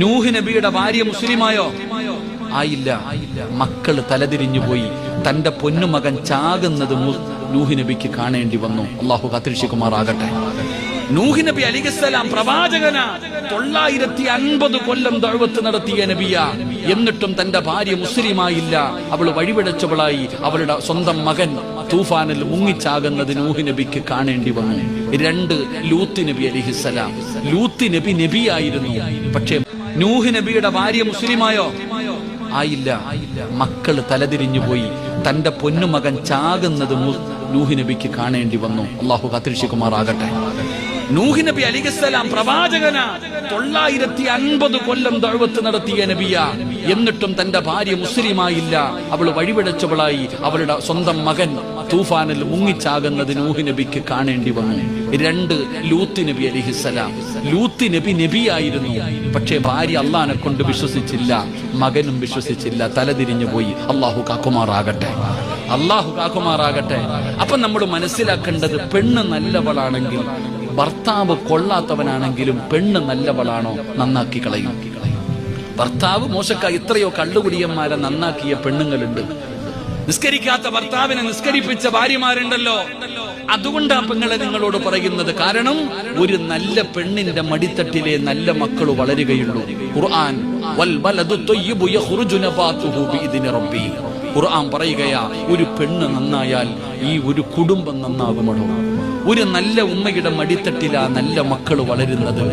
നൂഹ് നബിയുടെ ഭാര്യ മുസ്ലിമായോ? ആയില്ല. മക്കള് തലതിരിഞ്ഞു പോയി. തന്റെ പൊന്നുമകൻ ചാകുന്നത് നൂഹ് നബിക്ക് കാണേണ്ടി വന്നു. അള്ളാഹു കാത്തിരക്ഷിക്കുമാറാകട്ടെ. നൂഹ് നബി അലൈഹിസ്സലാം പ്രവാചകന 950 കൊല്ലം ദഅവത്ത് നടത്തിയ നബിയ. എന്നിട്ടും തന്റെ ഭാര്യ മുസ്ലിമായില്ല. അവൾ വഴിപിഴച്ചവളായി. അവളുടെ സ്വന്തം മകൻ തൂഫാനിൽ മുങ്ങിച്ചാകുന്നത് നൂഹ് നബിക്ക് കാണേണ്ടി വന്നു. 2 ലൂത്ത് നബി അലൈഹിസ്സലാം. ലൂത്ത് നബി നബിയായിരുന്നു. പക്ഷേ നൂഹ് നബിയുടെ ഭാര്യ മുസ്ലിമായോ? ആയില്ല. മക്കള് തലതിരിഞ്ഞു പോയി. തന്റെ പൊന്നുമകൻ ചാകുന്നത് നൂഹ് നബിക്ക് കാണേണ്ടി വന്നു. അള്ളാഹു കാത്തിരക്ഷിക്കുമാറാകട്ടെ. നൂഹ് നബി അലൈഹിസ്സലാം പ്രവാചകന 950 കൊല്ലം ദഅവത്ത് നടത്തിയ നബിയ. എന്നിട്ടും തന്റെ ഭാര്യ മുസ്ലിമായില്ല. അവൾ വഴിപിഴച്ചവളായി. അവളുടെ സ്വന്തം മകൻ തൂഫാനിൽ മുങ്ങിച്ചാകുന്നത് നൂഹ് നബിക്ക് കാണേണ്ടി വന്നു. 2 ലൂത്ത് നബി അലൈഹിസ്സലാം. ലൂത്ത് നബി നബിയായിരുന്നു. പക്ഷേ ഭാര്യ അള്ളാഹിനെ കൊണ്ട് വിശ്വസിച്ചില്ല, മകനും വിശ്വസിച്ചില്ല, തലതിരിഞ്ഞു പോയി. അള്ളാഹു കാക്കുമാറാകട്ടെ. അള്ളാഹു കാക്കുമാറാകട്ടെ. അപ്പൊ നമ്മൾ മനസ്സിലാക്കേണ്ടത്, പെണ്ണ് നല്ലവളാണെങ്കിൽ, ഭർത്താവ് കൊള്ളാത്തവനാണെങ്കിലും പെണ്ണ് നല്ലവളാണോ നന്നാക്കി കളയും. ഭർത്താവ് മോശക്കായി എത്രയോ കള്ളുകുടിയന്മാരെ നന്നാക്കിയ പെണ്ണുങ്ങളുണ്ട്. നിസ്കരിക്കാത്ത ഭർത്താവിനെ നിസ്കരിപ്പിച്ച ഭാര്യമാരുണ്ടല്ലോ. അതുകൊണ്ടാ പെങ്ങളെ നിങ്ങളോട് പറയുന്നത്. കാരണം ഒരു നല്ല പെണ്ണിന്റെ മടിത്തട്ടിലെ നല്ല മക്കൾ വളരുകയുള്ളൂ. ഖുർആൻ വൽ ബലദു തയ്യിബു യഖ്റുജു നബാതുഹു ബിഇദ്നി റബ്ബി. ഖുർആൻ പറയുകയാ, ഒരു പെണ്ണ് നന്നായാൽ ഈ ഒരു കുടുംബം നന്നാകുമോ. ഒരു നല്ല ഉമ്മയുടെ മടിത്തട്ടിലാ നല്ല മക്കൾ വളരുന്നത്.